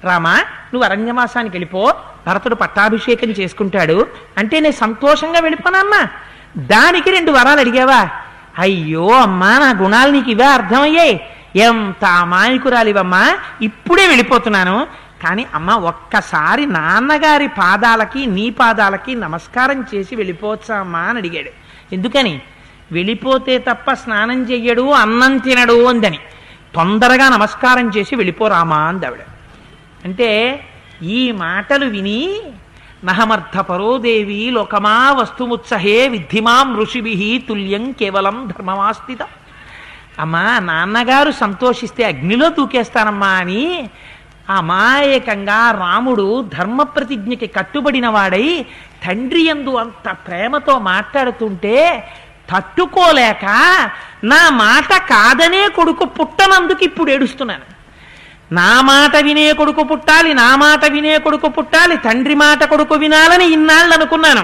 రామా నువ్వు అరణ్యవాసానికి వెళ్ళిపో, భరతుడు పట్టాభిషేకం చేసుకుంటాడు అంటే నేను సంతోషంగా వెళ్ళిపోనమ్మా. దానికి 2 వరాలు అడిగావా? అయ్యో అమ్మా నా గుణాలు నీకు ఇవే అర్థమయ్యాయి. ఎంత అమాయకురాలివమ్మా. ఇప్పుడే వెళ్ళిపోతున్నాను. కానీ అమ్మ ఒక్కసారి నాన్నగారి పాదాలకి నీ పాదాలకి నమస్కారం చేసి వెళ్ళిపోవచ్చా అమ్మా అని అడిగాడు. ఎందుకని? వెళ్ళిపోతే తప్ప స్నానం చెయ్యడు అన్నం తినడు అందని. తొందరగా నమస్కారం చేసి వెళ్ళిపోరామా అందావిడ. అంటే ఈ మాటలు విని నహమర్థపరోదేవి లోకమా వస్తుముత్సహే విద్ధిమాం ఋషిభిః తుల్యం కేవలం ధర్మమాస్థిత. అమ్మా నాన్నగారు సంతోషిస్తే అగ్నిలో దూకేస్తానమ్మా అని అమాయకంగా రాముడు ధర్మ ప్రతిజ్ఞకి కట్టుబడిన వాడై తండ్రి యందు అంత ప్రేమతో మాట్లాడుతుంటే తట్టుకోలేక నా మాట కాదనే కొడుకు పుట్టనందుకు ఇప్పుడు ఏడుస్తున్నాను. నా మాట వినే కొడుకు పుట్టాలి, నా మాట వినే కొడుకు పుట్టాలి, తండ్రి మాట కొడుకు వినాలని ఇన్నాళ్ళు అనుకున్నాను.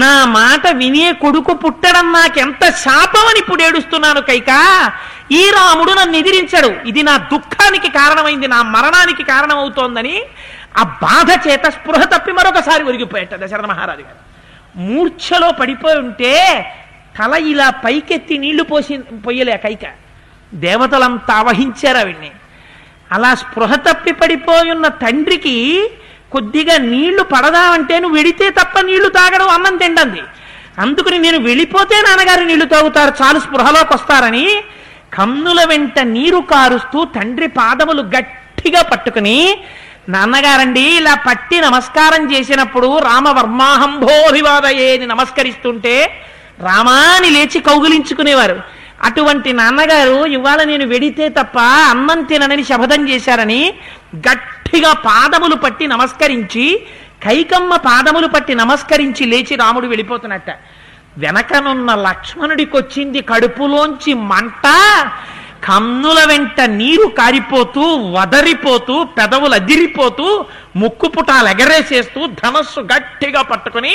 నా మాట వినే కొడుకు పుట్టడం నాకెంత శాపం అని ఇప్పుడు ఏడుస్తున్నాను కైకా. ఈ రాముడు నన్ను ఎదిరించాడు, ఇది నా దుఃఖానికి కారణమైంది, నా మరణానికి కారణమవుతోందని ఆ బాధ చేత స్పృహ తప్పి మరొకసారి ఒరిగిపోయాట దశరథ మహారాజు గారు. మూర్ఛలో పడిపోయి ఉంటే తల ఇలా పైకెత్తి నీళ్లు పొయ్యలే కైక. దేవతలంతా ఆవహించారు ఆవిడ్ని. అలా స్పృహ తప్పి పడిపోయి ఉన్న తండ్రికి కొద్దిగా నీళ్లు పడదామంటే నువ్వు వెడితే తప్ప నీళ్లు తాగడం, అన్నం తిండంది. అందుకని నేను వెళ్ళిపోతే నాన్నగారు నీళ్లు తాగుతారు, చాలు స్పృహలోకి వస్తారని కన్నుల వెంట నీరు కారుస్తూ తండ్రి పాదములు గట్టిగా పట్టుకుని, నాన్నగారండి ఇలా పట్టి నమస్కారం చేసినప్పుడు రామవర్మాహంభోభివాదయేని నమస్కరిస్తుంటే రామాని లేచి కౌగిలించుకునేవారు. అటువంటి నాన్నగారు ఇవాళ నేను వెడితే తప్ప అన్నం తిననని శపథం చేశారని గట్టిగా పాదములు పట్టి నమస్కరించి, కైకమ్మ పాదములు పట్టి నమస్కరించి లేచి రాముడు వెళ్ళిపోతున్నట్ట. వెనకనున్న లక్ష్మణుడికి వచ్చింది కడుపులోంచి మంట. కన్నుల వెంట నీరు కారిపోతూ, వదరిపోతూ, పెదవులు అదిరిపోతూ, ముక్కు పుటాలు ఎగరేసేస్తూ ధనస్సు గట్టిగా పట్టుకుని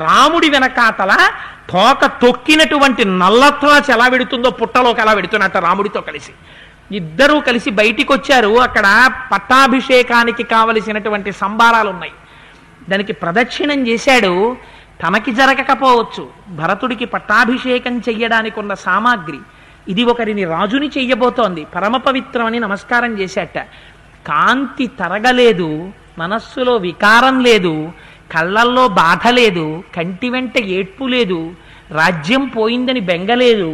రాముడి వెనకాతల తోక తొక్కినటువంటి నల్లత్రాచ ఎలా వెడుతుందో పుట్టలోకి ఎలా వెడుతున్నట్ట రాముడితో కలిసి. ఇద్దరూ కలిసి బయటికి వచ్చారు. అక్కడ పట్టాభిషేకానికి కావలసినటువంటి సంబారాలు ఉన్నాయి. దానికి ప్రదక్షిణం చేశాడు. తనకి జరగకపోవచ్చు, భరతుడికి పట్టాభిషేకం చెయ్యడానికి ఉన్న సామాగ్రి ఇది ఒకరిని రాజుని చెయ్యబోతోంది. పరమ పవిత్రమని నమస్కారం చేశాట. కాంతి తరగలేదు, మనస్సులో వికారం లేదు, కళ్ళల్లో బాధ లేదు, కంటి వెంట ఏడ్పు లేదు, రాజ్యం పోయిందని బెంగలేదు.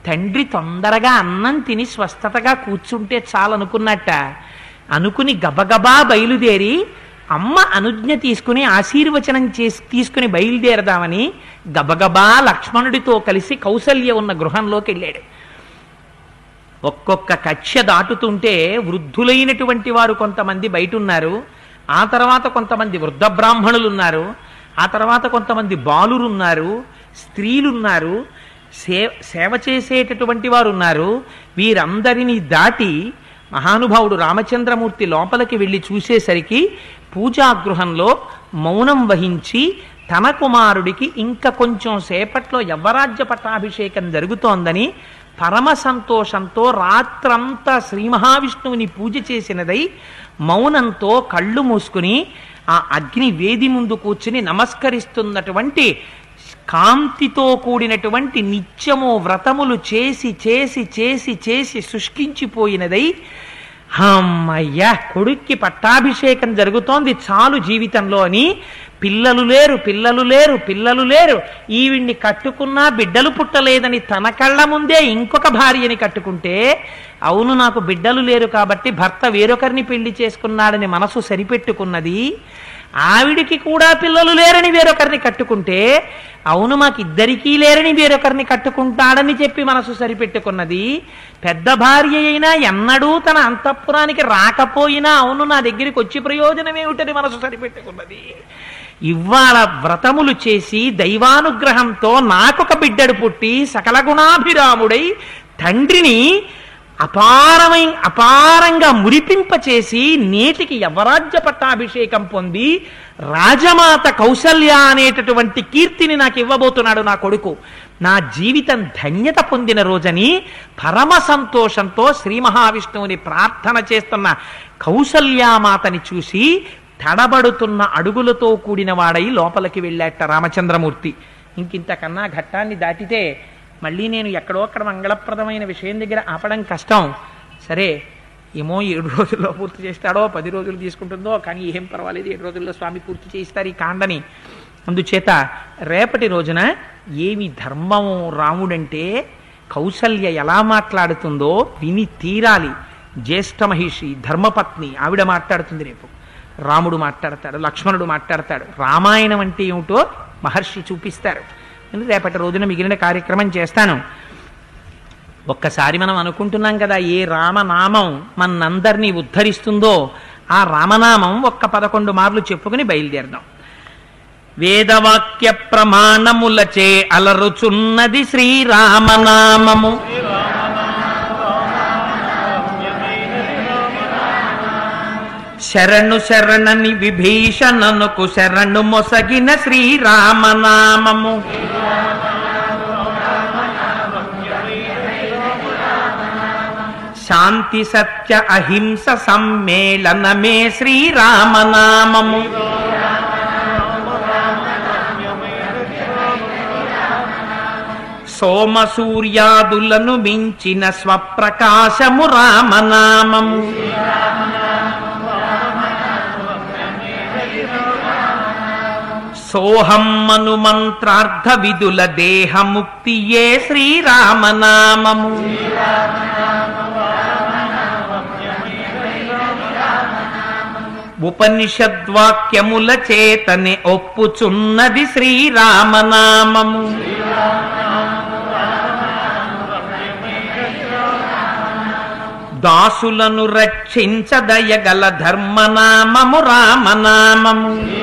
తండ్రి తొందరగా అన్నం తిని స్వస్థతగా కూర్చుంటే చాలనుకున్నట్ట. అనుకుని గబగబా బయలుదేరి అమ్మ అనుజ్ఞ తీసుకుని ఆశీర్వచనం తీసుకుని బయలుదేరదామని గబగబా లక్ష్మణుడితో కలిసి కౌసల్య ఉన్న గృహంలోకి వెళ్ళాడు. ఒక్కొక్క కక్ష్య దాటుతుంటే వృద్ధులైనటువంటి వారు కొంతమంది బయట ఉన్నారు, ఆ తర్వాత కొంతమంది వృద్ధ బ్రాహ్మణులు ఉన్నారు, ఆ తర్వాత కొంతమంది బాలురున్నారు, స్త్రీలున్నారు, సేవ చేసేటటువంటి వారు ఉన్నారు. వీరందరినీ దాటి మహానుభావుడు రామచంద్రమూర్తి లోపలికి వెళ్ళి చూసేసరికి పూజాగృహంలో మౌనం వహించి తన కుమారుడికి ఇంకా కొంచెం సేపట్లో యవ్వరాజ్య పట్టాభిషేకం జరుగుతోందని పరమ సంతోషంతో రాత్రంతా శ్రీ మహావిష్ణువుని పూజ చేసినదై మౌనంతో కళ్ళు మూసుకుని ఆ అగ్ని వేది ముందు కూర్చుని నమస్కరిస్తున్నటువంటి కాంతితో కూడినటువంటి నిత్యము వ్రతములు చేసి చేసి చేసి చేసి శుష్కించిపోయినదై, అమ్మయ్యా కొడుక్కి పట్టాభిషేకం జరుగుతోంది చాలు జీవితంలో అని, పిల్లలు లేరు పిల్లలు లేరు పిల్లలు లేరు, ఈవిడ్ని కట్టుకున్నా బిడ్డలు పుట్టలేదని తన కళ్ళ ముందే ఇంకొక భార్యని కట్టుకుంటే, అవును నాకు బిడ్డలు లేరు కాబట్టి భర్త వేరొకరిని పెళ్లి చేసుకున్నాడని మనసు సరిపెట్టుకున్నది, ఆవిడికి కూడా పిల్లలు లేరని వేరొకరిని కట్టుకుంటే, అవును మాకిద్దరికీ లేరని వేరొకరిని కట్టుకుంటాడని చెప్పి మనసు సరిపెట్టుకున్నది, పెద్ద భార్య అయినా ఎన్నడూ తన అంతఃపురానికి రాకపోయినా అవును నా దగ్గరికి వచ్చి ప్రయోజనం ఏమిటని మనసు సరిపెట్టుకున్నది. ఇవాళ వ్రతములు చేసి దైవానుగ్రహంతో నాకొక బిడ్డడు పుట్టి సకల గుణాభిరాముడై తండ్రిని అపారంగా మురిపింపచేసి నేటికి యవరాజ్య పట్టాభిషేకం పొంది రాజమాత కౌసల్య అనేటటువంటి కీర్తిని నాకు ఇవ్వబోతున్నాడు నా కొడుకు. నా జీవితం ధన్యత పొందిన రోజని పరమ సంతోషంతో శ్రీ మహావిష్ణువుని ప్రార్థన చేస్తున్న కౌసల్యామాతని చూసి తడబడుతున్న అడుగులతో కూడిన వాడై లోపలికి వెళ్ళాట రామచంద్రమూర్తి. ఇంకింతకన్నా ఘట్టాన్ని దాటితే మళ్ళీ నేను ఎక్కడో అక్కడ మంగళప్రదమైన విషయం దగ్గర ఆపడం కష్టం. సరే ఏమో 7 రోజుల్లో పూర్తి చేస్తాడో 10 రోజులు తీసుకుంటుందో, కానీ ఏం పర్వాలేదు, 7 రోజుల్లో స్వామి పూర్తి చేయిస్తారు ఈ కాండని. అందుచేత రేపటి రోజున ఏమి ధర్మము రాముడంటే కౌసల్య ఎలా మాట్లాడుతుందో విని తీరాలి. జ్యేష్ఠ మహిషి ధర్మపత్ని ఆవిడ మాట్లాడుతుంది, రేపు రాముడు మాట్లాడతాడు, లక్ష్మణుడు మాట్లాడతాడు. రామాయణం అంటే ఏమిటో మహర్షి చూపిస్తారు. నేను రేపటి రోజున మిగిలిన కార్యక్రమం చేస్తాను. ఒక్కసారి మనం అనుకుంటున్నాం కదా, ఏ రామనామం మనందరినీ ఉద్ధరిస్తుందో ఆ రామనామం ఒక్క 11 మార్లు చెప్పుకుని బయలుదేరదాం. వేదవాక్య ప్రమాణములచే అలరుచున్నది శ్రీరామనామము. శరణు శరణని విభీషణనుకు శరణు మొసగిన శ్రీరామనామము. శాంతి సత్య అహింస సమ్మేళనమే శ్రీరామనామము. సోమ సూర్యాదులను మించిన స్వప్రకాశము రామనామము. సోహమ్మను మంత్రార్థ విధుల దేహముక్తియే శ్రీరామనామము. ఉపనిషద్వాక్యముల చేతనే ఒప్పుచున్నది శ్రీరామనామము. దాసులను రక్షించదయగల ధర్మనామము రామనామము.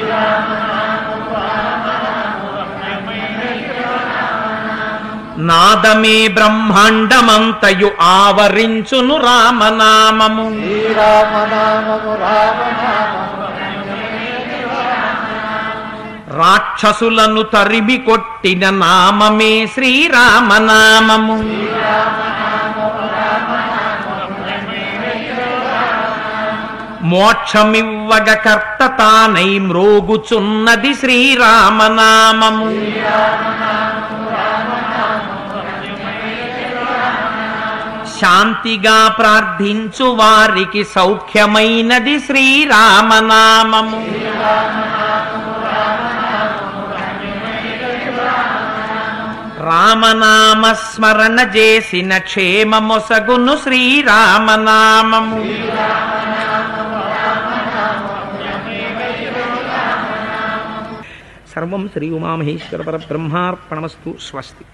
నాదమే బ్రహ్మాండమంతయు ఆవరించును రామనామము. రాక్షసులను తరిమి కొట్టిన నామమే శ్రీరామనామము. మోక్షమివ్వగ కర్త తానై మ్రోగుచున్నది శ్రీరామనామము. శాంతిగా ప్రార్థించు వారికి సౌఖ్యమైనది శ్రీరామనామము. రామనామ స్మరణ చేసిన క్షేమమొసగును శ్రీరామనామము. సర్వం శ్రీ ఉమామహేశ్వర పరబ్రహ్మార్పణమస్తు. స్వస్తి.